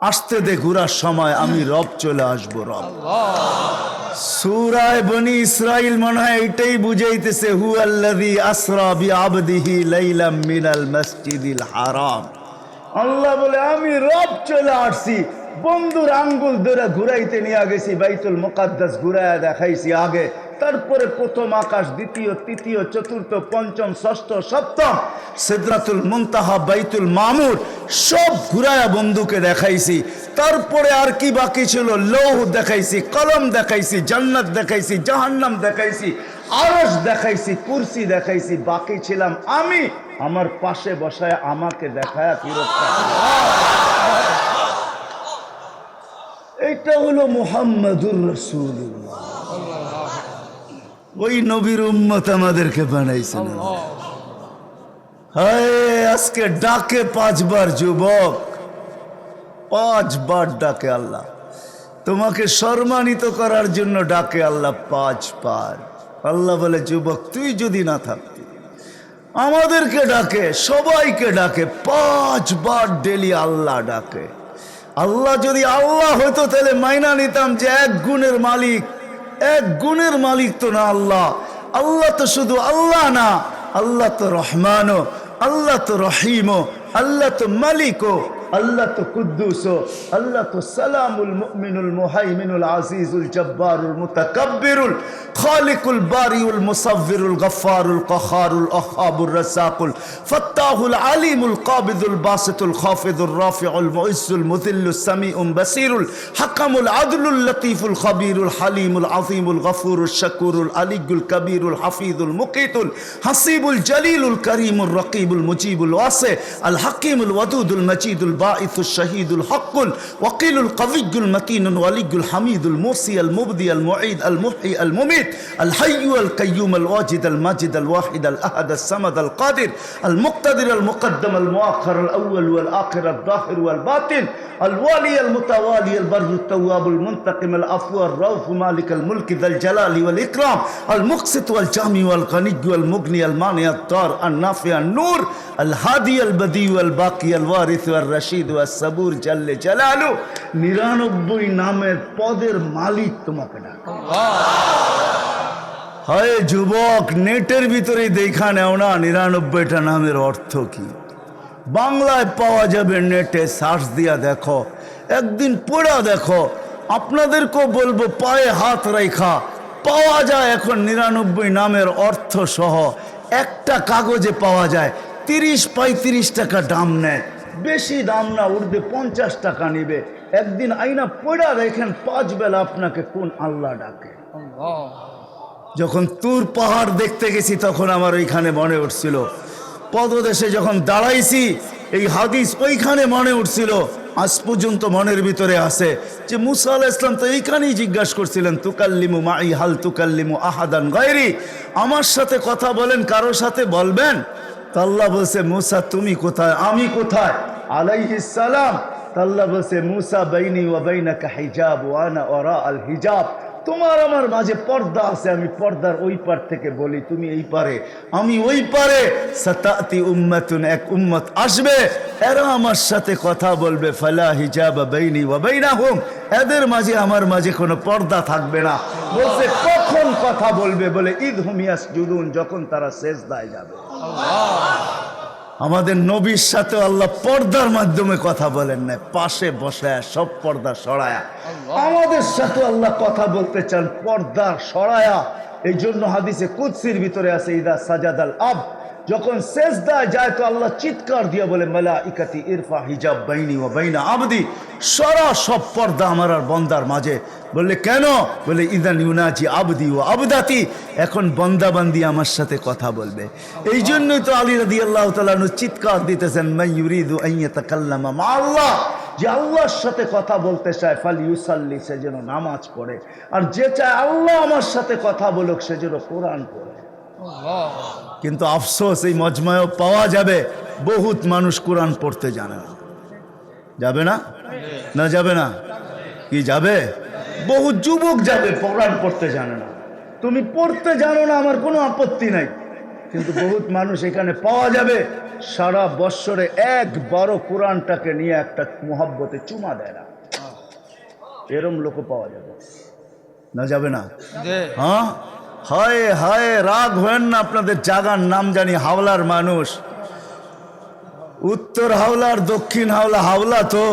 আসতে দে ঘুরার সময়, আমি রব চলে আসবো, রব। সূরায়ে বনি ইসরাইল মনে হয় এটাই বুঝাইতেছে, হুয়াল্লাযী আসরা বিআবদিহি লাইলাম মিনাল মাসজিদিল হারাম। আল্লাহ বলে আমি রব চলে আসছি। বন্ধুর আঙ্গুল ধরে ঘুরাইতে নিয়ে গেছি, বাইতুল মুকাদ্দাস ঘুরাইয়া দেখাইছি আগে, তারপরে প্রথম আকাশ, দ্বিতীয়, তৃতীয়, চতুর্থ, পঞ্চম, ষষ্ঠ, সপ্তম, সিদরাতুল মুনতাহা, বাইতুল মামুর সব ঘুরায়া বন্ধুকে দেখাইছি। তারপরে আর কি বাকি ছিল? লৌহ দেখাইছি, কলম দেখাইছি, জান্নাত দেখাইছি, জাহান্নাম দেখাইছি, আরশ দেখাইছি, কুরসি দেখাইছি। বাকি ছিলাম আমি, আমার পাশে বসায় আমাকে দেখায়া ফিরত। এটা হলো মুহাম্মাদুর রাসূলুল্লাহ। ওই নবীর উম্মত আমাদেরকে বানাইছেন। হায়, আজকে ডাকে 5 বার যুবক, 5 বার ডাকে আল্লাহ। তোমাকে সম্মানিত করার জন্য ডাকে আল্লাহ 5 বার। আল্লাহ বলে, যুবক তুই যদি না থাকতি, আমাদেরকে ডাকে, সবাইকে ডাকে 5 বার ডেলি আল্লাহ ডাকে। আল্লাহ যদি আল্লাহ হতো তাহলে মাইনা নিতাম যে 1 গুণের মালিক। 1 গুণের মালিক তো না আল্লাহ। আল্লাহ তো শুধু আল্লাহ না, আল্লাহ তো রহমানও, আল্লাহ তো রহিমও, আল্লাহ তো মালিকও, আল্লাহ তো কুদ্দুসও, আল্লাহ তো সালামুল মুমিনুল মুহাইমিনুল আজিজুল জব্বারুল মুতাকাব্বিরুল খালিকুল বারিউল মুসাవ్বিরুল গফফারুল কাহারুল আহাবুর রাসাকুল ফাত্তাহুল আলিমুল কাবিদুল বাসিতুল খাফিদুর রাফিউল মুইজ্জুল মুযিল্লুস সামিউম বাসিরুল হাকামুল আদলুল লতীফুল খাবীরুল হালিমুল আযীমুল গফুরুল শাকুরুল আলিয়ুল কবীরুল হাফিজুল মুকিতুল হাসিবুল জলিলুল করিমুর রকিবুল মুজিবুল ওয়াসি আল হাকিমুল ওয়াদুদুল মজিদুল বাঈসুল শহীদুল হকুল ওয়াকিলুল কবিয়ুল মতিনুল ওয়ালিয়ুল হামিদুল মুসি আল মুবদি আল মুঈদ আল মুহয়ি আল মুমিত الحي القيوم الواجد الماجد الواحد الأحد الصمد القادر المقتدر المقدم المؤخر الأول والآخر الظاهر والباطن الوالي المتوالي البر التواب المنتقم العفو الرؤوف مالك الملك ذا الجلال والإكرام المقسط والجامع والغني والمغني المانع الضار النافع النور الهادي البديع والباقي الوارث والرشيد والصبور جل جلاله 99 নামের পদের মালিক তোমাকে ডাকে। হায় যুবক, নেটের ভিতরে দেখা নেও না 99টা নামের অর্থ কি। বাংলায় পাওয়া যাবে, নেটে সার্চ দিয়া দেখো, একদিন পড়া দেখো। আপনাদেরকেও বলবো পায়ে হাত রেখা পাওয়া যায় এখন 99 নামের অর্থ সহ। একটা কাগজে পাওয়া যায়, 30-35 টাকা দাম নেয়, বেশি দাম না, উঠবে 50 টাকা নিবে। একদিন আইনা পড়া দেখেন 5 বেলা আপনাকে কোন আল্লাহ ডাকে। যখন তুর পাহাড় দেখতে গেছি তখন আমার ওইখানে মনে উঠছিল, পদদেশে যখন দাঁড়াইছি এই হাদিস ওইখানে মনে উঠছিল। আজ পর্যন্ত মনের ভিতরে আছে যে মুসা আলাইহিস সালাম তো এইখানেই জিজ্ঞাসা করছিলেন, তুকাল্লিমু মাই হাল তুকাল্লিমু আহাদান গায়রি, আমার সাথে কথা বলেন, কারোর সাথে বলবেন? তা আল্লাহ বলছে, মুসা তুমি কোথায়, আমি কোথায়? আলাইহিস সালাম। তা আল্লাহ বলছে, মুসা বাইনি ওয়া বাইনাকা হিজাব ওয়া আনা ওয়ারা আল হিজাব, তোমার আমার মাঝে পর্দা আছে, আমি পর্দার ওই পার থেকে বলি, তুমি এই পারে, আমি ওই পারে। সাতাতি উম্মাতুন, এক উম্মত আসবে, এরা আমার সাথে কথা বলবে, ফালা হিজাবা বাইনি ওয়া বাইনাহুম, এদের মাঝে আমার মাঝে কোনো পর্দা থাকবে না। বলছে কখন কথা বলবে? বলে ইদহুম ইয়াসজুদুন, যখন তারা সিজদায় যাবে। আমাদের নবীর সাথে আল্লাহ পর্দার মাধ্যমে কথা বলেন না, পাশে বসায় সব পর্দা সরায়া। আমাদের সাথে আল্লাহ কথা বলতে চান পর্দা সরায়া। এই জন্য হাদিসে কুদসির ভিতরে আছে, ইদা সাজাদাল আব, যখন সেজদায় যায় তো আল্লাহ চিৎকার দিয়ে বলে, মালাইকাতি ইরফা হিজাব বাইনি ওয়া বাইনা আবদি, সরা সব পর্দা আমার আর বন্দার মাঝে। বললে কেন? বলে ইদান ইউনাজি আবদি ওয়া আবদাতি, এখন বন্দা বান্দি আমার সাথে কথা বলবে। এই জন্যই তো আলী রাদিয়াল্লাহু তাআলা আনহু চিৎকার দিতেছেন, মান ইউরিদু আন ইয়াতাকাল্লামা মা আল্লাহ, যে আল্লাহর সাথে কথা বলতে চায় ফাল ইউসাল্লি, সে যেন নামাজ পড়ে, আর যে চায় আল্লাহ আমার সাথে কথা বলুক সে যেন কোরআন পড়ে। কিন্তু আফসোস, এই মজমায়ও পাওয়া যাবে বহুত মানুষ কোরআন পড়তে জানে না। যাবে না? না যাবে না? কি যাবে? বহু যুবক যাবে কোরআন পড়তে জানে না। তুমি পড়তে জানো না, আমার কোনো আপত্তি নাই, কিন্তু বহুত মানুষ এখানে পাওয়া যাবে সারা বৎসরে একবারও কোরআনটাকে নিয়ে একটা মোহাব্বতে চুমা দেয় না, এরম লোকও পাওয়া যাবে না, যাবে না? হ্যাঁ, হায় হায়, রাগ হয়েন না, আপনাদের জাগার নাম জানি হাওলার মানুষ। উত্তর হাওলার দক্ষিণ হাওলা, হাওলা তো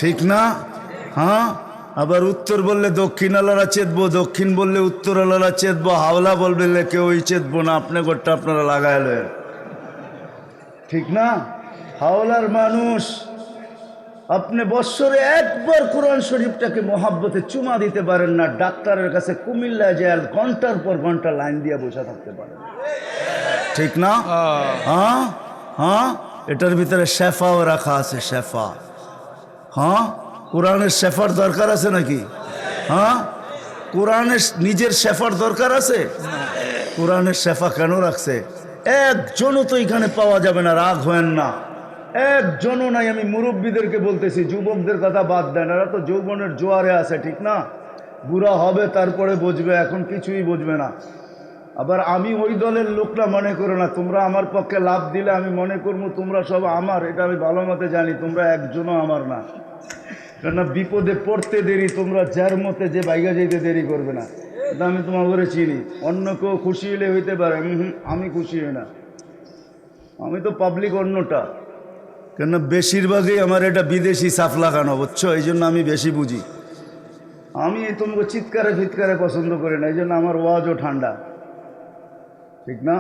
ঠিক না? হ্যাঁ, আবার উত্তর বললে দক্ষিণ আলারা চেতবো, দক্ষিণ বললে উত্তর আলারা চেতবো, হাওলা বলবে কেউই চেতবো না, আপনি গোটটা আপনারা লাগাইলেন, ঠিক না? হাওলার মানুষ আপনি বৎসরে একবার কোরআন শরীফটাকে মোহাব্বতে চুমা দিতে পারেন না, ডাক্তারের কাছে কুমিল্লা যায় ঘন্টার পর ঘন্টা লাইন দিয়ে বসে থাকতে পারেন, ঠিক না? হ্যাঁ হ্যাঁ, এটার ভিতরে শেফাও রাখা আছে, শেফা। হ্যাঁ, কোরআনের শেফার দরকার আছে নাকি? হ্যাঁ, কোরআনের নিজের শেফার দরকার আছে? কোরআনের শেফা কেন রাখছে? একজনও তো এখানে পাওয়া যাবে না, রাগ হয়েন না, একজনও নাই। আমি মুরব্বীদেরকে বলতেছি, যুবকদের কথা বাদ দেন, এরা তো যৌবনের জোয়ারে আছে, ঠিক না? বুড়া হবে তারপরে বুঝবে, এখন কিছুই বুঝবে না। আবার আমি ওই দলের লোকরা মনে করো না, তোমরা আমার পক্ষে লাভ দিলে আমি মনে করবো তোমরা সব আমার, এটা আমি ভালো মতে জানি, তোমরা একজনও আমার না। কেননা বিপদে পড়তে দেরি, তোমরা যার মতে যে বাইগা যেতে দেরি করবে না, এটা আমি তোমার ঘরে চিনি। অন্য কেউ খুশি হলে হইতে পারে, আমি খুশি হই না, আমি তো পাবলিক অন্যটা। কেন বেশিরভাগই আমার এটা বিদেশি সাফ লাগানো, বুঝছো? এই জন্য আমি বেশি বুঝি। আমি তোমাকে চিৎকারে ফিৎকারে পছন্দ করি না, এই জন্য আমার ওয়াজও ঠান্ডা, ঠিক না?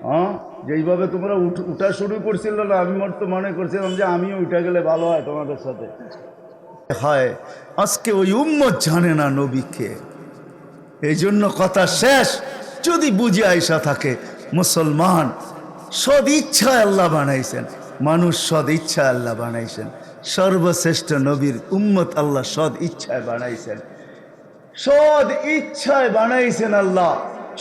হ্যাঁ, যেইভাবে তোমরা উঠা শুরু করছিল না, আমি তো মনে করছিলাম যে আমিও উঠে গেলে ভালো হয় তোমাদের সাথে। হয় আজকে ওই উম্মত জানে না নবীকে, এই জন্য কথা শেষ। যদি বুঝে আইসা থাকে, মুসলমান সদ ইচ্ছায় আল্লাহ বানাইছেন, মানুষ সদ ইচ্ছায় আল্লাহ বানাইছেন, সর্বশ্রেষ্ঠ নবীর উম্মত আল্লাহ সদ ইচ্ছায় বানাইছেন, সদ ইচ্ছায় বানাইছেন আল্লাহ।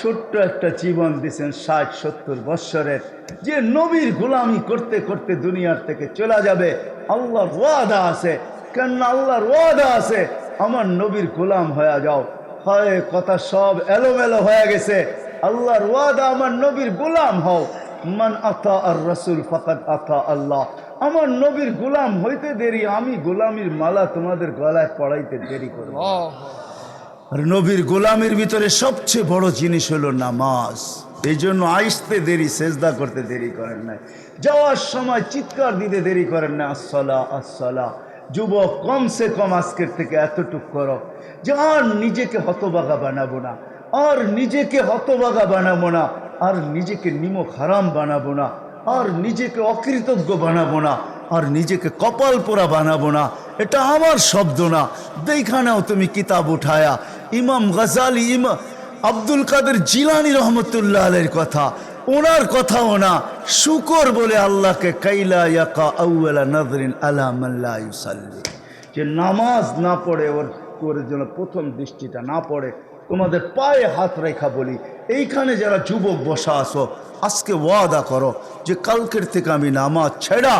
ছোট্ট একটা জীবন দিয়েছেন 60-70 বৎসরের, যে নবীর গোলামি করতে করতে দুনিয়ার থেকে চলে যাবে। আল্লাহর ওয়াদা আছে, কেন আল্লাহর ওয়াদা আছে, আমার নবীর গোলাম হয়ে যাও। হয় কথা সব এলোমেলো হয়ে গেছে। আল্লাহর ওয়াদা, আমার নবীর গোলাম হও। মান আতা আর রাসূল ফাকাদ আতা আল্লাহ। আমার নবীর গোলাম হইতে দেরি, আমি গোলামির মালা তোমাদের গলায় পড়াইতে দেরি করব। আর নবীর গোলামের ভিতরে সবচেয়ে বড় জিনিস হলো নামাজ। এই জন্য আইসতে দেরি, সেজদা করতে দেরি করেন না, যাওয়ার সময় চিৎকার দিতে দেরি করেন না, আসসালা আসসালা। যুবক, কমসে কম আজকের থেকে এতটুক করো যে আর নিজেকে হতবাগা বানাবো না, আর নিজেকে হতবাগা বানাবো না, আর নিজেকে নিমক হারাম বানাবো না, আর নিজেকে অকৃতজ্ঞ বানাবো না, আর নিজেকে কপাল পোড়া বানাবো না। এটা আমার শব্দ না, দেখা নাও তুমি কিতাব উঠায়া। ইমাম গাজালি, আব্দুল কাদের জিলানী রহমতুল্লাহ আলাইহির কথা, ওনার কথাও না, শুকর বলে আল্লাহকে কাইলা ইয়াকা আউয়ালা নাযরিন আলা মান লা ইউসাল্লি, যে নামাজ না পড়ে ওর জন্য প্রথম দৃষ্টিটা না পড়ে। তোমাদের পায়ে হাত রেখা বলি, এইখানে যারা যুবক বসা আসো, আজকে ওয়াদা করো যে কালকের থেকে আমি নামাজ ছেড়া,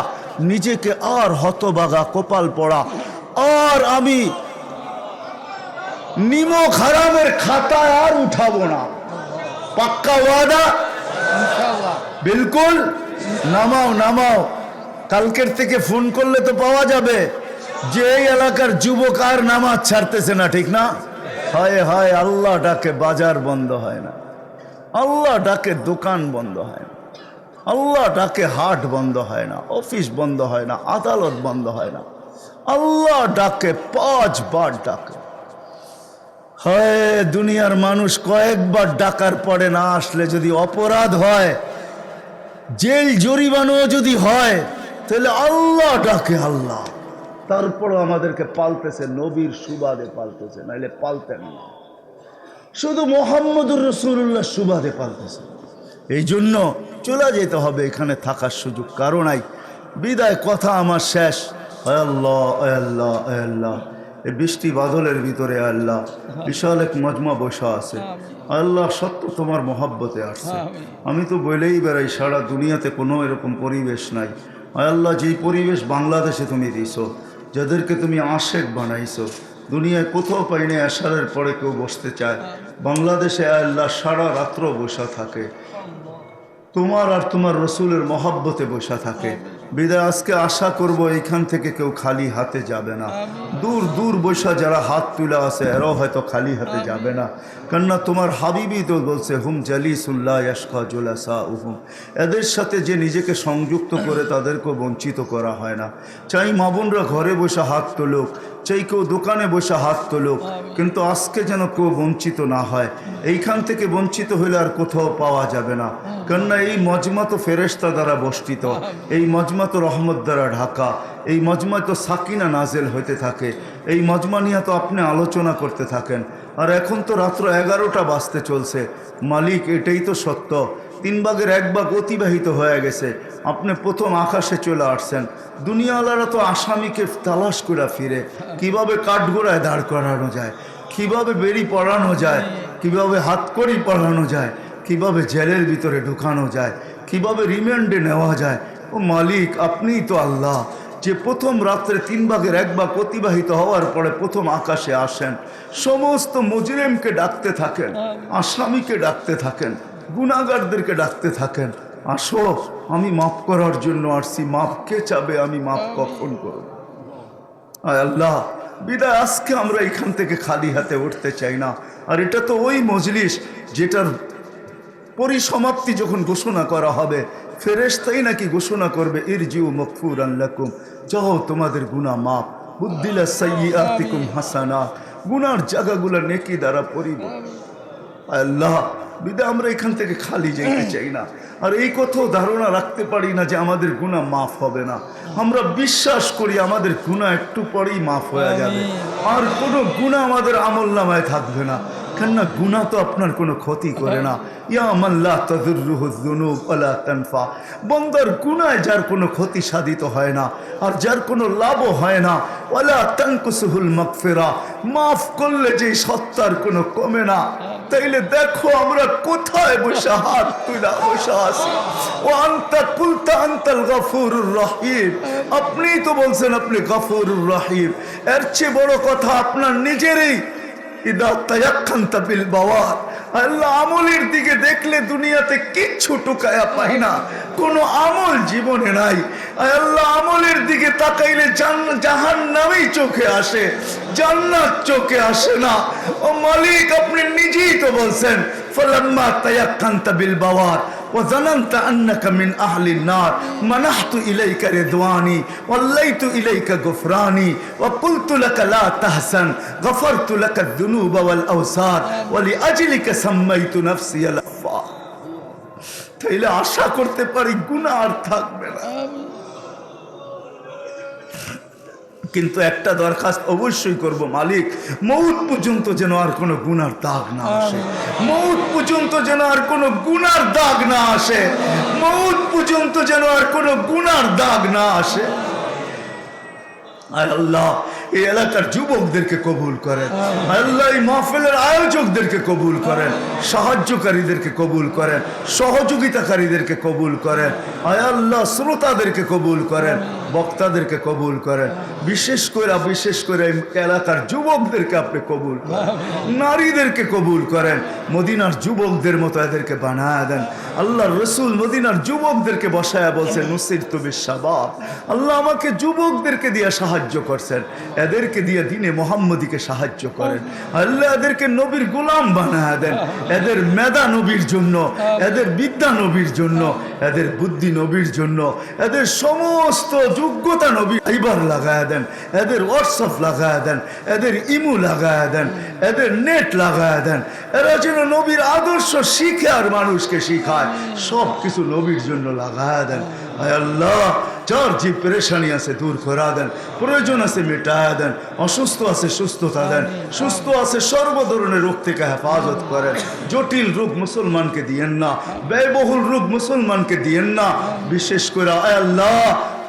নিজেকে আর হতবাগা কপাল পড়া, আর আমি নিমক হারামের খাতায় আর উঠাবো না। পাক্কা ওয়াদা? বিলকুল। নামাও নামাও, কালকের থেকে ফোন করলে তো পাওয়া যাবে যে এই এলাকার যুবক আর নামাজ ছাড়তেছে না, ঠিক না? হায় হায়, আল্লাহ ডাকে বাজার বন্ধ হয় না, আল্লাহ ডাকে দোকান বন্ধ হয় না, আল্লাহ ডাকে হাট বন্ধ হয় না, অফিস বন্ধ হয় না, আদালত বন্ধ হয় না, আল্লাহ ডাকে 5 বার ডাকে। হয় দুনিয়ার মানুষ কয়েকবার ডাকার পরে না আসলে যদি অপরাধ হয়, জেল জরিমানাও যদি হয়, তাহলে আল্লাহ ডাকে আল্লাহ। তারপরও আমাদেরকে পালতেছে, নবীর সুবাদে পালতেছে, নাইলে পালতেন না। শুধু মুহাম্মদুর রাসূলুল্লাহ সুবাদে পালতেছে। এই জন্য চলে যেতে হবে, এখানে থাকার সুযোগ কারো নাই। বিদায় কথা আমার শেষ। আল্লাহ আল্লাহ আল্লাহ, এই বৃষ্টি বাদলের ভিতরে আল্লাহ বিশাল এক মজমা বসা আছে। আল্লাহ সত্য তোমার মহব্বতে আসছে। আমি তো বলেই বেড়াই, সারা দুনিয়াতে কোনো এরকম পরিবেশ নাই। আল্লাহ, যেই পরিবেশ বাংলাদেশে তুমি দিছো, যাদেরকে তুমি আশেক বানাইছো, দুনিয়ায় কোথাও পাইনি। আশারের পরে কেউ বসতে চায়, বাংলাদেশে আল্লাহ সারা রাত্র বসা থাকে। তোমার আর তোমার রসুলের মহব্বতে বসা থাকে। বিদায় আজকে আশা করব এইখান থেকে কেউ খালি হাতে যাবে না। দূর দূর বসা যারা হাত তুলে আছে এরাও হয়তো খালি হাতে যাবে না, কেননা তোমার হাবিবই তো বলছে হুম জালিসুল্লাহ ইয়াশকা জুলাসা উহুম, এদের সাথে যে নিজেকে সংযুক্ত করে তাদেরকেও বঞ্চিত করা হয় না। চাই মা বোনরা ঘরে বসে হাত তোলুক, চাই কেউ দোকানে বসে হাত তোলুক, কিন্তু আজকে যেন কেউ বঞ্চিত না হয়। এইখান থেকে বঞ্চিত হলে আর কোথাও পাওয়া যাবে না, কেননা এই মজমা তো ফেরেশতা দ্বারা বষ্টিত, এই মজমা তো রহমত দ্বারা ঢাকা, এই মজমা তো সাকিনা নাজেল হইতে থাকে, এই মজমা নিয়ে তো আপনি আলোচনা করতে থাকেন। আর এখন তো রাত্র 11টা বাজতে চলছে। মালিক এটাই তো সত্য, 3 ভাগের 1 ভাগ অতিবাহিত হয়ে গেছে। আপনি প্রথম আকাশে চলে আসছেন। দুনিয়াওয়ালারা তো আসামিকে তালাশ করে ফিরে, কিভাবে কাঠগোড়ায় দাঁড় করানো যায়, কিভাবে বেড়ি পড়ানো যায়, কিভাবে হাতকড়ি পড়ানো যায়, কিভাবে জেলের ভিতরে ঢুকানো যায়, কিভাবে রিমান্ডে নেওয়া যায়। ও মালিক, আপনিই তো আল্লাহ যে প্রথম রাত্রে 3 ভাগের 1 ভাগ অতিবাহিত হওয়ার পরে প্রথম আকাশে আসেন, সমস্ত মুজরিমকে ডাকতে থাকেন, আসামিকে ডাকতে থাকেন, গুনাহগারদেরকে ডাকতে থাকেন, আসো আমি মাফ করার জন্য আসছি, মাফ কে চাবে, আমি মাফ কখন করব। আয় আল্লাহ, বিদায় আজকে আমরা এখান থেকে খালি হাতে উঠতে চাই না। আর এটা তো ওই মজলিস যেটার পরিসমাপ্তি যখন ঘোষণা করা হবে, ফেরেশতাই নাকি ঘোষণা করবে ইরজিউ মাগফুরান লাকুম, যাও তোমাদের গুনাহ মাফ, বুদ্দিলা সাইয়্যাতিকুম হাসানা, গুনার জায়গাগুলো নেকি দ্বারা পরিপূর্ণ। আল্লাহ, বিদায় আমরা এখান থেকে খালি যেতে চাই না। আর এই কথাও ধারণা রাখতে পারি না যে আমাদের গুনাহ মাফ হবে না। আমরা বিশ্বাস করি আমাদের গুনাহ একটু পরেই মাফ হয়ে যাবে, আর কোনো গুনাহ আমাদের আমলনামায় থাকবে না, কেননা গুনাহ তো আপনার কোনো ক্ষতি করে না। ইয়া মান লা তাদুররুহু যুনুব ওয়ালা তানফা, বান্দার গুনায় যার কোনো ক্ষতি সাধিত হয় না আর যার কোনো লাভও হয় না। ওয়ালা তানকুসুহুল মাগফিরা, মাফ করলে যে সত্তার কোনো কমে না। তাইলে দেখো আমরা কোথায় বসে হাত তুলে বসে আছি। ও আনতা কুলতা আনতাল গফুরুর রহিম, আপনিই তো বলছেন আপনি গফুরুর রহিম। এর চেয়ে বড় কথা আপনার নিজেরই ইদা তায়াক্কানতা বিল বাওয়ার, আল্লাহ আমলের দিকে দেখলে দুনিয়াতে কিচ্ছু টুকায়া পাই না, কোনো আমল জীবনে নাই। আল্লাহ আমলের দিকে তাকাইলে জাহান্নামই চোখে আসে, জান্নাত চোখে আসে না। ও মালিক, আপনি নিজেই তো বলছেন ফালাম্মা তায়াক্কানতা বিল বাওয়ার وظننت أنك من أهل النار منحت إليك رضواني وليت إليك غفراني وقلت لك لا تحزن غفرت لك الذنوب والأوزار ولأجلك سميت نفسي الغفار। তাইলে আশা করতে পারি গুনাহ আর থাকবে না। কিন্তু একটা দরখাস্ত অবশ্যই করব, মালিক মউত পর্যন্ত যেন আর কোনো গুনার দাগ না আসে, মউত পর্যন্ত যেন আর কোনো গুনার দাগ না আসে, মউত পর্যন্ত যেন আর কোনো গুনার দাগ না আসে। আয় আল্লাহ, এই এলাকার যুবকদেরকে কবুল করেন। আল্লাহ, এই মাহফিলের আয়োজকদেরকে কবুল করেন, সাহায্যকারীদেরকে কবুল করেন, সহযোগিতাকারীদেরকে কবুল করেন। আয় আল্লাহ, শ্রোতাদেরকে কবুল করেন, বক্তাদেরকে কবুল করেন। বিশেষ করে এই এলাকার যুবকদেরকে আপনি কবুল করেন, নারীদেরকে কবুল করেন। মদিনার যুবকদের মতো এদেরকে বানায় দেন। আল্লাহ রসুল মদিনার যুবকদেরকে বসায়া বলছেন নুসিরতু বিশ-শাবাব, আল্লাহ আমাকে যুবকদেরকে দিয়ে সাহায্য করছেন, এদেরকে দিয়ে দিনে মোহাম্মদীকে সাহায্য করেন। আল্লাহ এদেরকে নবীর গোলাম বানায় দেন, এদের মেধা নবীর জন্য, এদের বিদ্যা নবীর জন্য, এদের বুদ্ধি নবীর জন্য, এদের সমস্ত যোগ্যতা নবী এইবার লাগায় দেন, এদের হোয়াটসঅ্যাপ লাগায় দেন, এদের ইমু লাগায় দেন, এদের নেট লাগায় দেন। এরা যেন নবীর আদর্শ শিখে আর মানুষকে শিখায়, সব কিছু নবীর জন্য লাগায় দেন। আয় আল্লাহ, যার যে পেরেশানি আছে দূর করা দেন, প্রয়োজন আছে মেটায়া দেন, অসুস্থ আছে সুস্থতা দেন, সুস্থ আছে সর্ব ধরনের রোগ থেকে হেফাজত করেন। জটিল রোগ মুসলমানকে দিয়েন না, ব্যয়বহুল রোগ মুসলমানকে দিয়েন না। বিশেষ করে আয় আল্লাহ,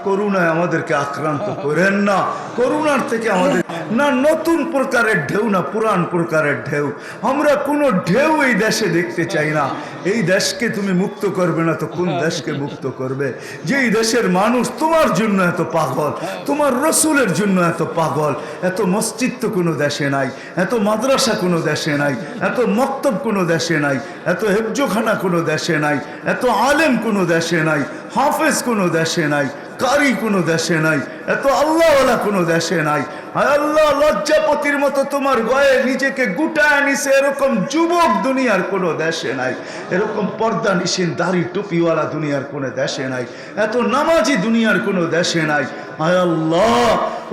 করুণায় আমাদেরকে আক্রান্ত করেন না। করুণার থেকে আমাদের না নতুন প্রকারের ঢেউ না পুরান প্রকারের ঢেউ, আমরা কোনো ঢেউ এই দেশে দেখতে চাই না। এই দেশকে তুমি মুক্ত করবে না তো কোন দেশকে মুক্ত করবে? যেই দেশের মানুষ তোমার জন্য এত পাগল, তোমার রসুলের জন্য এত পাগল, এত মসজিদ তো কোনো দেশে নাই, এত মাদ্রাসা কোনো দেশে নাই, এত মক্তব কোনো দেশে নাই, এত হেফজোখানা কোনো দেশে নাই, এত আলেম কোনো দেশে নাই, হাফেজ কোনো দেশে নাই, কারি কোনো দেশে নাই, এত আল্লাহওয়ালা কোনো দেশে নাই। হায় আল্লাহ, লজ্জাপতির মতো তোমার গায়ে নিজেকে গুটায় নিছে এরকম যুবক দুনিয়ার কোনো দেশে নাই, এরকম পর্দা নিশিন দাড়ি টুপিওয়ালা দুনিয়ার কোনো দেশে নাই, এত নামাজি দুনিয়ার কোনো দেশে নাই। হায় আল্লাহ,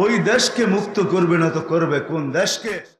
ওই দেশকে মুক্ত করবে না তো করবে কোন দেশকে?